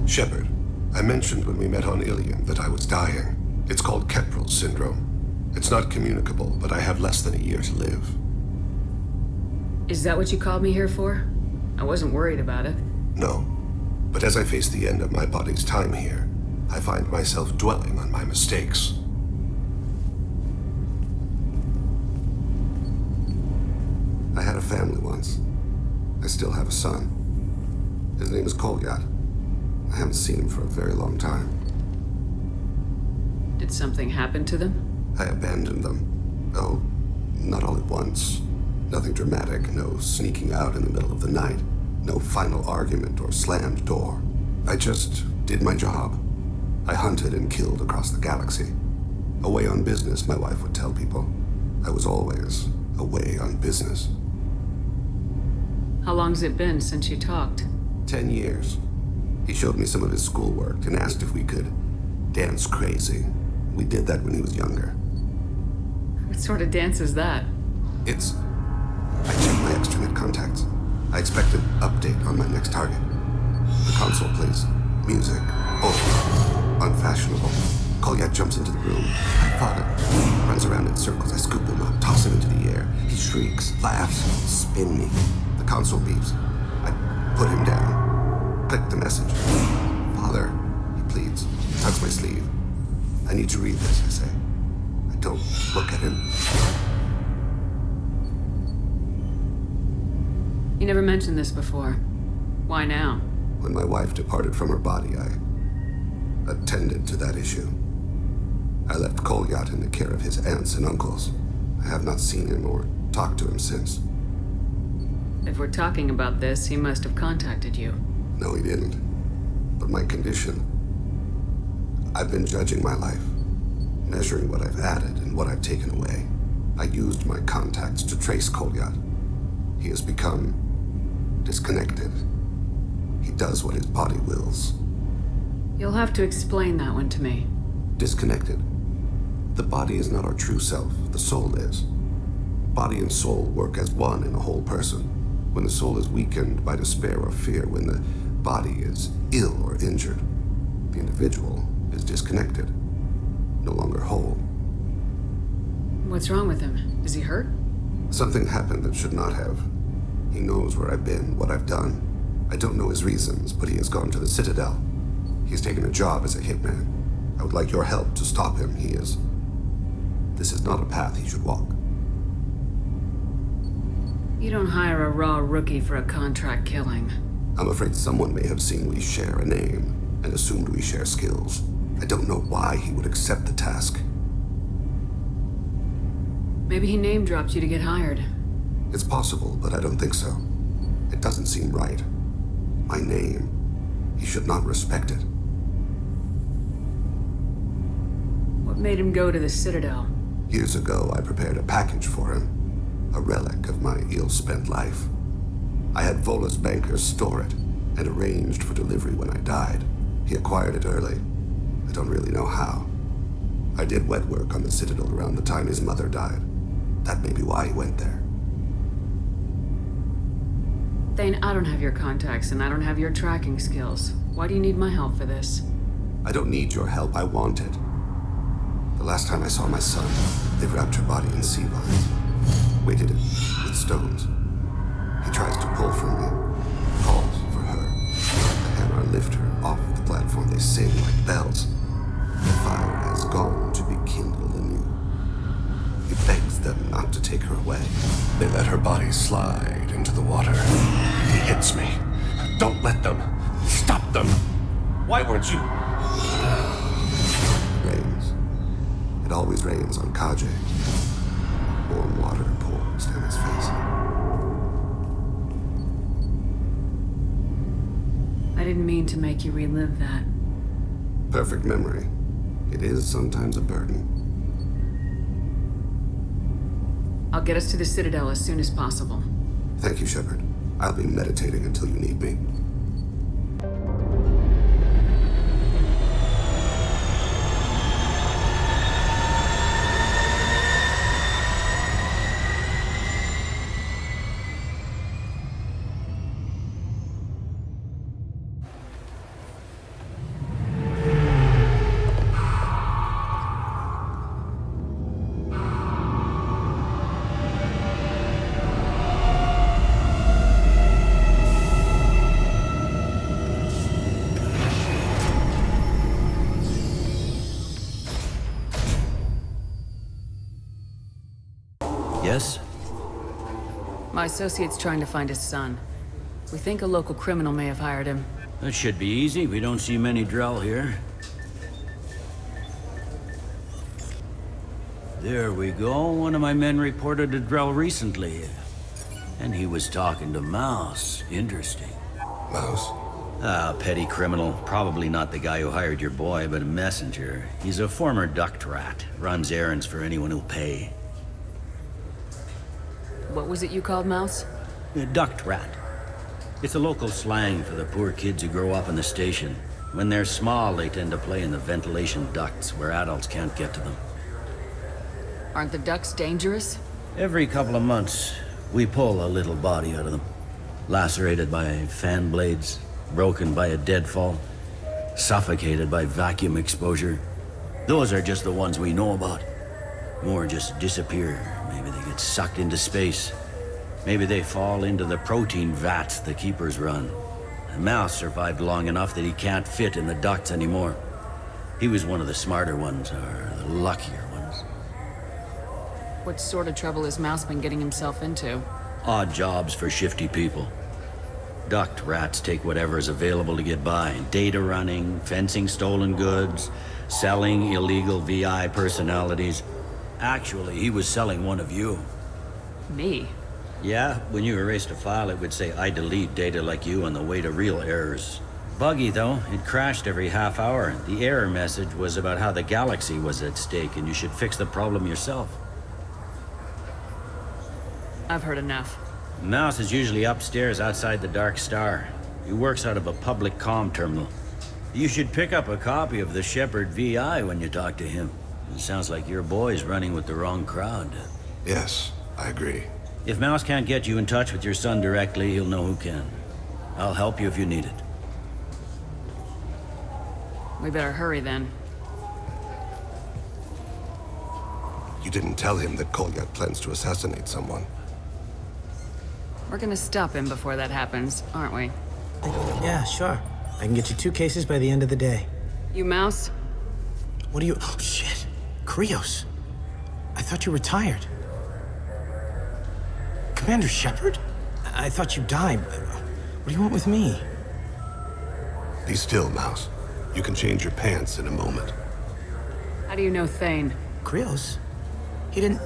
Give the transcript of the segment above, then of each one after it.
Shepard, I mentioned when we met on Ilion that I was dying. It's called Keprel syndrome. It's not communicable, but I have less than a year to live. Is that what you called me here for? I wasn't worried about it. No. But as I face the end of my body's time here, I find myself dwelling on my mistakes. I had a family once. I still have a son. His name is Kolyat. I haven't seen him for a very long time. Did something happen to them? I abandoned them. Oh, not all at once. Nothing dramatic, no sneaking out in the middle of the night, no final argument or slammed door. I just did my job. I hunted and killed across the galaxy. Away on business, my wife would tell people. I was always away on business. How long's it been since you talked? 10 years. He showed me some of his schoolwork and asked if we could dance crazy. We did that when he was younger. What sort of dance is that? I checked my extranet contacts. I expect an update on my next target. The console plays music. Oh, unfashionable. Kolyat jumps into the room. I fought it. Runs around in circles. I scoop him up, toss him into the air. He shrieks, laughs, spin me. The console beeps. I put him down. Click the message. Father, he pleads. Tugs my sleeve. I need to read this, I say. I don't look at him. You never mentioned this before. Why now? When my wife departed from her body, I attended to that issue. I left Kolyat in the care of his aunts and uncles. I have not seen him or talked to him since. If we're talking about this, he must have contacted you. No, he didn't. But my condition... I've been judging my life, measuring what I've added and what I've taken away. I used my contacts to trace Kolyat. He has become disconnected. He does what his body wills. You'll have to explain that one to me. Disconnected. The body is not our true self, the soul is. Body and soul work as one in a whole person. When the soul is weakened by despair or fear, when the body is ill or injured, the individual is disconnected, no longer whole. What's wrong with him? Is he hurt? Something happened that should not have. He knows where I've been, what I've done. I don't know his reasons, but he has gone to the Citadel. He's taken a job as a hitman. I would like your help to stop him. This is not a path he should walk. You don't hire a raw rookie for a contract killing. I'm afraid someone may have seen we share a name and assumed we share skills. I don't know why he would accept the task. Maybe he name-dropped you to get hired. It's possible, but I don't think so. It doesn't seem right. My name. He should not respect it. What made him go to the Citadel? Years ago, I prepared a package for him. A relic of my ill-spent life. I had Volus bankers store it and arranged for delivery when I died. He acquired it early. I don't really know how. I did wet work on the Citadel around the time his mother died. That may be why he went there. Thane, I don't have your contacts and I don't have your tracking skills. Why do you need my help for this? I don't need your help. I want it. The last time I saw my son, they wrapped her body in sea vines. Weighted it with stones. He tries to pull from me. Calls for her. The hammer lift her off the platform. They sing like bells. The fire has gone to be kindled anew. He begs them not to take her away. They let her body slide into the water. He hits me. Don't let them. Stop them. Why weren't you? It rains. It always rains on Kaje. Warm water pours down his face. I didn't mean to make you relive that. Perfect memory. It is sometimes a burden. I'll get us to the Citadel as soon as possible. Thank you, Shepard. I'll be meditating until you need me. Yes? My associate's trying to find his son. We think a local criminal may have hired him. That should be easy. We don't see many Drell here. There we go. One of my men reported a Drell recently. And he was talking to Mouse. Interesting. Mouse? Ah, petty criminal. Probably not the guy who hired your boy, but a messenger. He's a former duct rat. Runs errands for anyone who'll pay. What was it you called Mouse? A duct rat. It's a local slang for the poor kids who grow up in the station. When they're small, they tend to play in the ventilation ducts where adults can't get to them. Aren't the ducks dangerous? Every couple of months, we pull a little body out of them. Lacerated by fan blades, broken by a deadfall, suffocated by vacuum exposure. Those are just the ones we know about. More just disappear. Maybe they get sucked into space. Maybe they fall into the protein vats the keepers run. The Mouse survived long enough that he can't fit in the ducts anymore. He was one of the smarter ones, or the luckier ones. What sort of trouble has Mouse been getting himself into? Odd jobs for shifty people. Duct rats take whatever is available to get by. Data running, fencing stolen goods, selling illegal VI personalities. Actually, he was selling one of you. Me? Yeah, when you erased a file, it would say, I delete data like you on the way to real errors. Buggy, though. It crashed every half hour. The error message was about how the galaxy was at stake, and you should fix the problem yourself. I've heard enough. Mouse is usually upstairs outside the Dark Star. He works out of a public comm terminal. You should pick up a copy of the Shepherd VI when you talk to him. It sounds like your boy's running with the wrong crowd. Yes, I agree. If Mouse can't get you in touch with your son directly, he'll know who can. I'll help you if you need it. We better hurry then. You didn't tell him that Kolyat plans to assassinate someone. We're gonna stop him before that happens, aren't we? Yeah, sure. I can get you 2 cases by the end of the day. You Mouse? What do you... Oh, shit. Krios. I thought you retired. Commander Shepard? I thought you died. What do you want with me? Be still, Mouse. You can change your pants in a moment. How do you know Thane? Krios? He didn't...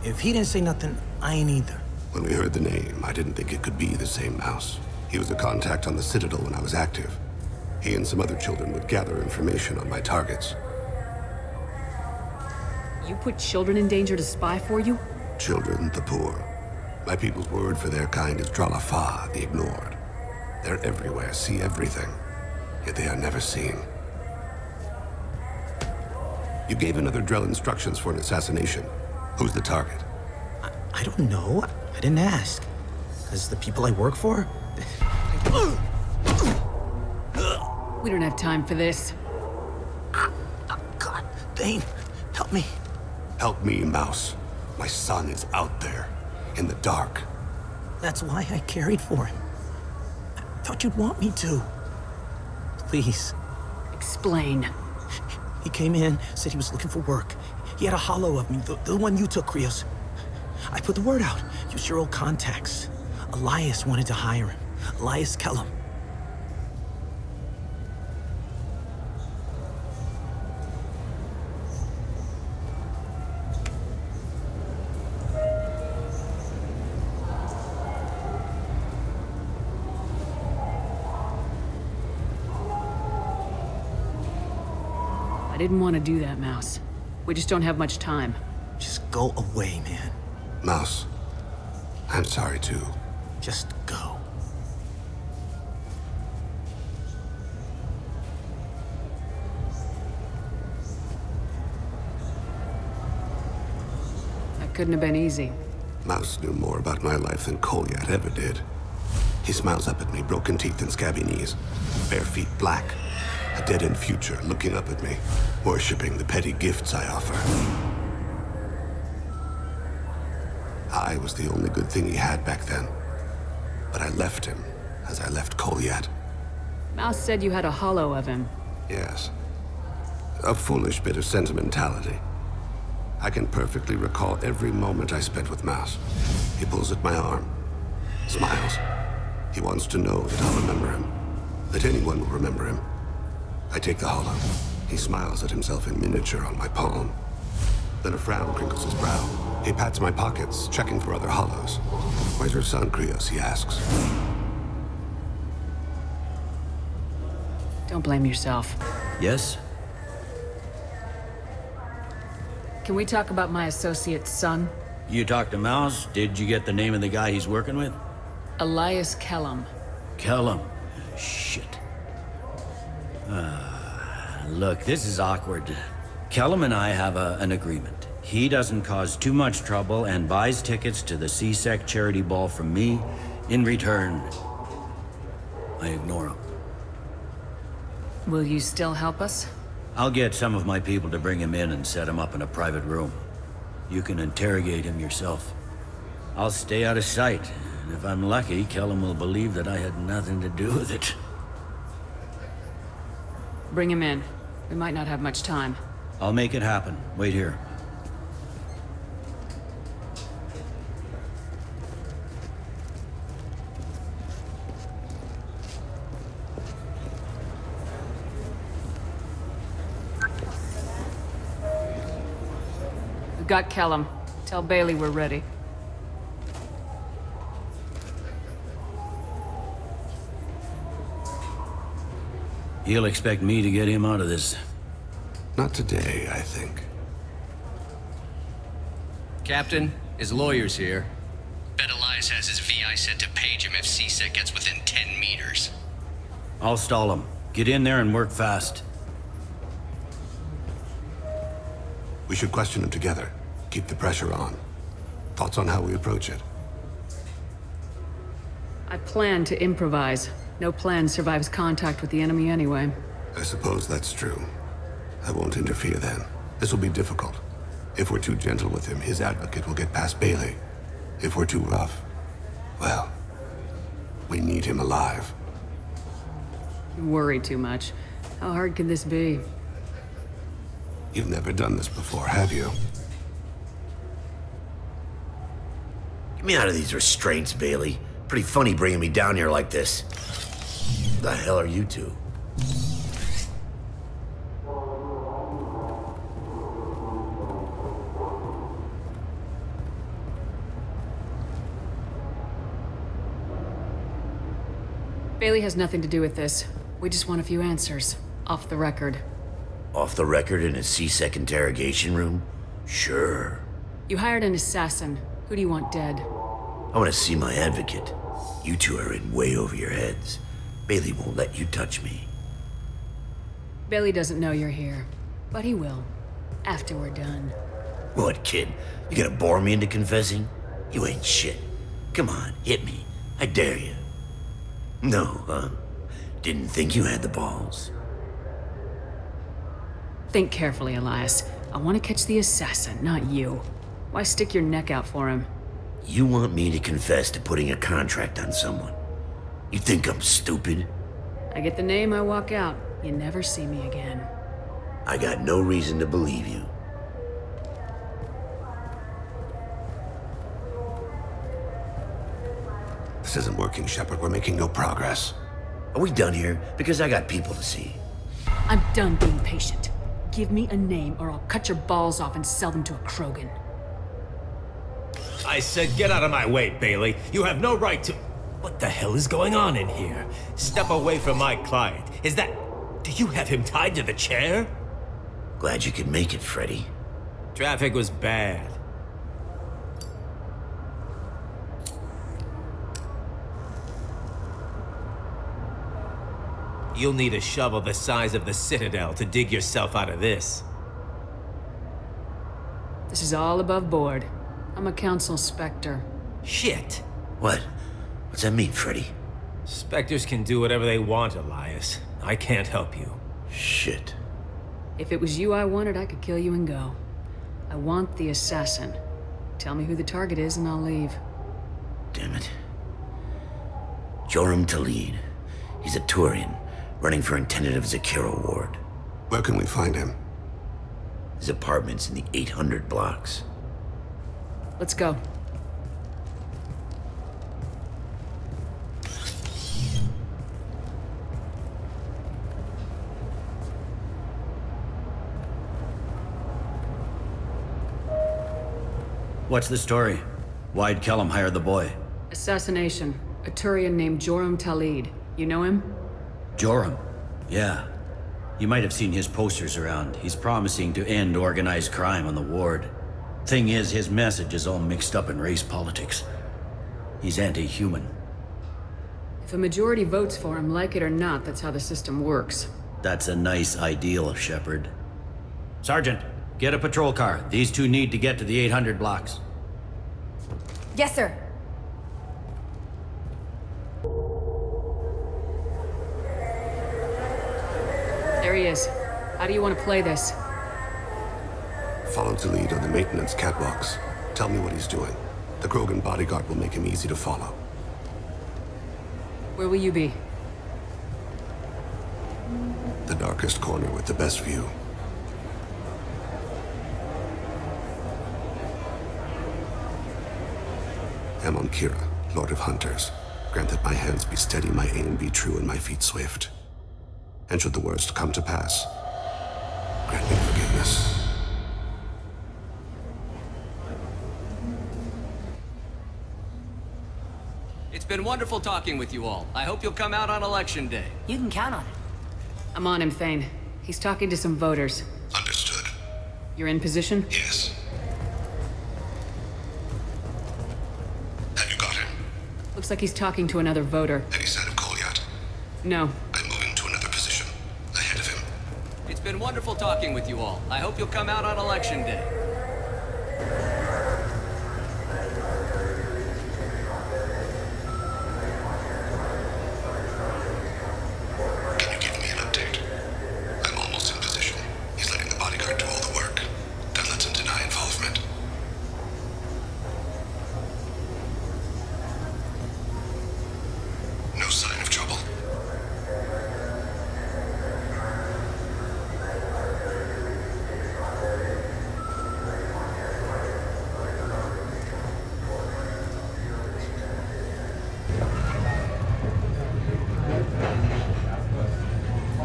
If he didn't say nothing, I ain't either. When we heard the name, I didn't think it could be the same Mouse. He was a contact on the Citadel when I was active. He and some other children would gather information on my targets. You put children in danger to spy for you? Children, the poor. My people's word for their kind is Dralafa, the ignored. They're everywhere, see everything, yet they are never seen. You gave another Drell instructions for an assassination. Who's the target? I don't know. I didn't ask. Because the people I work for... We don't have time for this. God, Thane, help me. Help me, Mouse. My son is out there, in the dark. That's why I carried for him. I thought you'd want me to. Please. Explain. He came in, said he was looking for work. He had a hollow of me, the one you took, Krios. I put the word out, used your old contacts. Elias wanted to hire him. Elias Kellum. I didn't want to do that, Mouse. We just don't have much time. Just go away, man. Mouse, I'm sorry too. Just go. That couldn't have been easy. Mouse knew more about my life than Kolyat ever did. He smiles up at me, broken teeth and scabby knees. Bare feet black. A dead-end future looking up at me, worshipping the petty gifts I offer. I was the only good thing he had back then. But I left him, as I left Kolyat. Mouse said you had a hollow of him. Yes. A foolish bit of sentimentality. I can perfectly recall every moment I spent with Mouse. He pulls at my arm, smiles. He wants to know that I'll remember him, that anyone will remember him. I take the hollow. He smiles at himself in miniature on my palm. Then a frown crinkles his brow. He pats my pockets, checking for other hollows. "Where's your son, Krios?" he asks. Don't blame yourself. Yes? Can we talk about my associate's son? You talked to Mouse? Did you get the name of the guy he's working with? Elias Kellum. Kellum. Shit. Look, this is awkward. Kellum and I have an agreement. He doesn't cause too much trouble and buys tickets to the C-Sec charity ball from me. In return, I ignore him. Will you still help us? I'll get some of my people to bring him in and set him up in a private room. You can interrogate him yourself. I'll stay out of sight, and if I'm lucky, Kellum will believe that I had nothing to do with it. Bring him in. We might not have much time. I'll make it happen. Wait here. We've got Kellum. Tell Bailey we're ready. He'll expect me to get him out of this. Not today, I think. Captain, his lawyer's here. Bet Elias has his VI set to page him if C-Sec gets within 10 meters. I'll stall him. Get in there and work fast. We should question him together. Keep the pressure on. Thoughts on how we approach it? I plan to improvise. No plan survives contact with the enemy anyway. I suppose that's true. I won't interfere then. This will be difficult. If we're too gentle with him, his advocate will get past Bailey. If we're too rough, well, we need him alive. You worry too much. How hard can this be? You've never done this before, have you? Get me out of these restraints, Bailey. Pretty funny bringing me down here like this. Who the hell are you two? Bailey has nothing to do with this. We just want a few answers. Off the record. Off the record in a C-Sec interrogation room? Sure. You hired an assassin. Who do you want dead? I want to see my advocate. You two are in way over your heads. Bailey won't let you touch me. Bailey doesn't know you're here. But he will. After we're done. What, kid? You gonna bore me into confessing? You ain't shit. Come on, hit me. I dare you. No, huh? Didn't think you had the balls. Think carefully, Elias. I want to catch the assassin, not you. Why stick your neck out for him? You want me to confess to putting a contract on someone? You think I'm stupid? I get the name, I walk out. You never see me again. I got no reason to believe you. This isn't working, Shepard. We're making no progress. Are we done here? Because I got people to see. I'm done being patient. Give me a name or I'll cut your balls off and sell them to a Krogan. I said get out of my way, Bailey. You have no right to... What the hell is going on in here? Step away from my client. Is that... Do you have him tied to the chair? Glad you could make it, Freddy. Traffic was bad. You'll need a shovel the size of the Citadel to dig yourself out of this. This is all above board. I'm a council specter. Shit. What? What's that mean, Freddy? Spectres can do whatever they want, Elias. I can't help you. Shit. If it was you I wanted, I could kill you and go. I want the assassin. Tell me who the target is and I'll leave. Damn it. Joram Talid. He's a Turian, running for intendant of Zakiro Ward. Where can we find him? His apartment's in the 800 blocks. Let's go. What's the story? Why'd Kellum hire the boy? Assassination. A Turian named Joram Talid. You know him? Joram? Yeah. You might have seen his posters around. He's promising to end organized crime on the ward. Thing is, his message is all mixed up in race politics. He's anti-human. If a majority votes for him, like it or not, that's how the system works. That's a nice ideal, Shepard. Sergeant, get a patrol car. These two need to get to the 800 blocks. Yes, sir. There he is. How do you want to play this? Follow the lead on the maintenance catwalks. Tell me what he's doing. The Krogan bodyguard will make him easy to follow. Where will you be? The darkest corner with the best view. Amon Kira, Lord of Hunters. Grant that my hands be steady, my aim be true, and my feet swift. And should the worst come to pass, grant me forgiveness. It's been wonderful talking with you all. I hope you'll come out on Election Day. You can count on it. I'm on him, Thane. He's talking to some voters. Understood. You're in position? Yes. Have you got him? Looks like he's talking to another voter. Any sign of Kolyat? No. I'm moving to another position. Ahead of him. It's been wonderful talking with you all. I hope you'll come out on Election Day. Can you give me an update? I'm almost in position. He's letting the bodyguard do all the work. Then let's him deny involvement. No sign of trouble.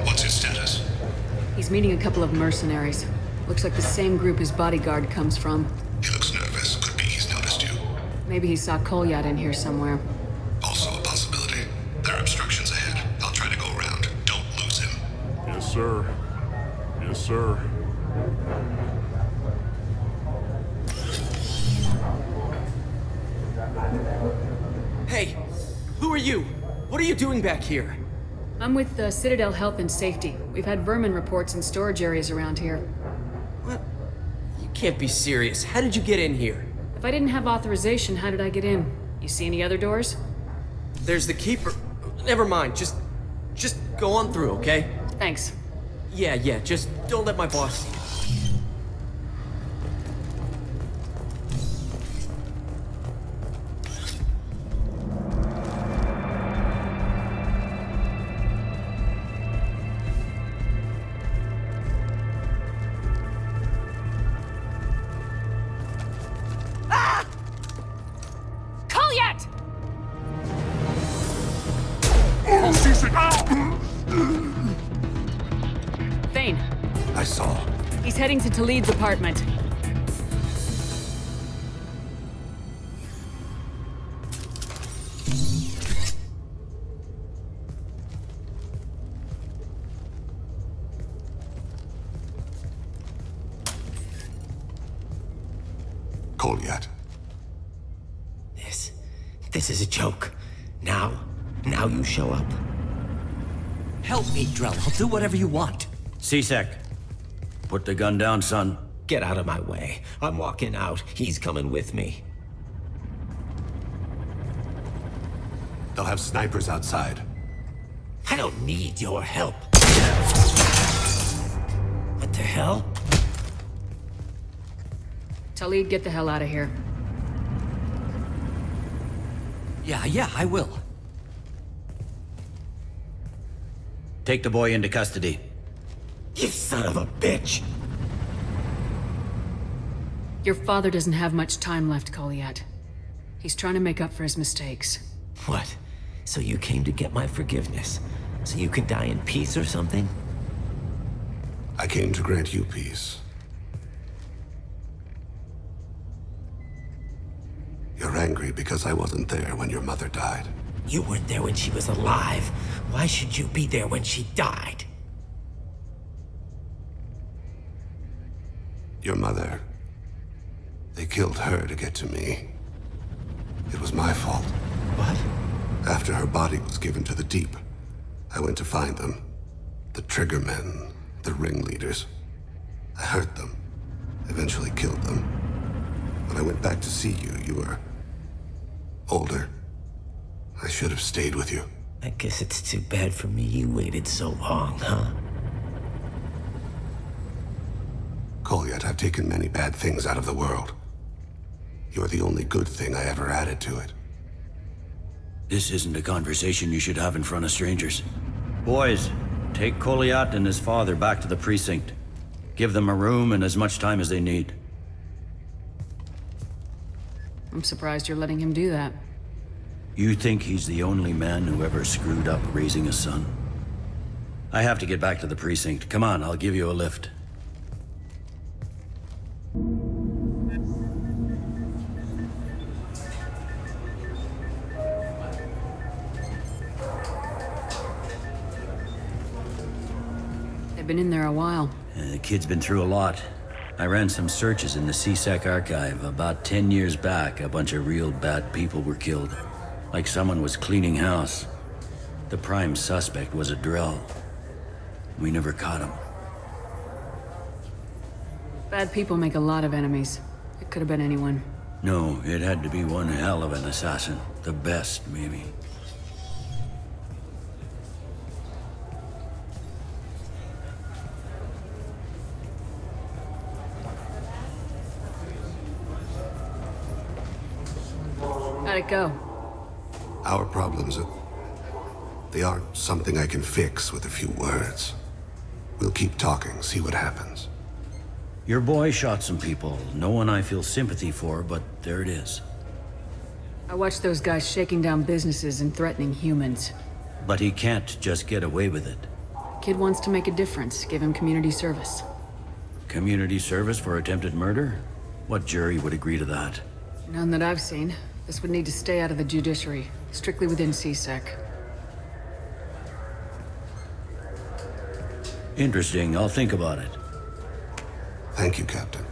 What's his status? He's meeting a couple of mercenaries. Looks like the same group his bodyguard comes from. He looks nervous. Could be he's noticed you. Maybe he saw Kolyat in here somewhere. Also a possibility. There are obstructions ahead. I'll try to go around. Don't lose him. Yes, sir. Yes, sir. Hey, who are you? What are you doing back here? I'm with the Citadel Health and Safety. We've had vermin reports in storage areas around here. What? You can't be serious. How did you get in here? If I didn't have authorization, how did I get in? You see any other doors? There's the keeper. Never mind. Just go on through, okay? Thanks. Yeah, just don't let my boss see it. Kolyat! Thane, I saw. he's heading to Talid's apartment. Kolyat. This is a joke. Now you show up. Help me, Drell. I'll do whatever you want. C-Sec, put the gun down, son. Get out of my way. I'm walking out. He's coming with me. They'll have snipers outside. I don't need your help. What the hell? Talid, get the hell out of here. Yeah, I will. Take the boy into custody. You son of a bitch! Your father doesn't have much time left, Goliath. He's trying to make up for his mistakes. What? So you came to get my forgiveness? So you can die in peace or something? I came to grant you peace. You're angry because I wasn't there when your mother died. You weren't there when she was alive. Why should you be there when she died? Your mother... They killed her to get to me. It was my fault. What? After her body was given to the Deep, I went to find them. The Triggermen, the ringleaders. I hurt them, eventually killed them. When I went back to see you, you were... older. I should have stayed with you. I guess it's too bad for me you waited so long, huh? Goliath, I've taken many bad things out of the world. You're the only good thing I ever added to it. This isn't a conversation you should have in front of strangers. Boys, take Goliath and his father back to the precinct. Give them a room and as much time as they need. I'm surprised you're letting him do that. You think he's the only man who ever screwed up raising a son? I have to get back to the precinct. Come on, I'll give you a lift. They've been in there a while. The kid's been through a lot. I ran some searches in the CSEC archive. About 10 years back, a bunch of real bad people were killed. Like someone was cleaning house. The prime suspect was a drill. We never caught him. Bad people make a lot of enemies. It could have been anyone. No, it had to be one hell of an assassin. The best, maybe. How'd it go? Our problems they aren't something I can fix with a few words. We'll keep talking, see what happens. Your boy shot some people. No one I feel sympathy for, but there it is. I watched those guys shaking down businesses and threatening humans. But he can't just get away with it. Kid wants to make a difference. Give him community service. Community service for attempted murder? What jury would agree to that? None that I've seen. This would need to stay out of the judiciary, strictly within CSEC. Interesting. I'll think about it. Thank you, Captain.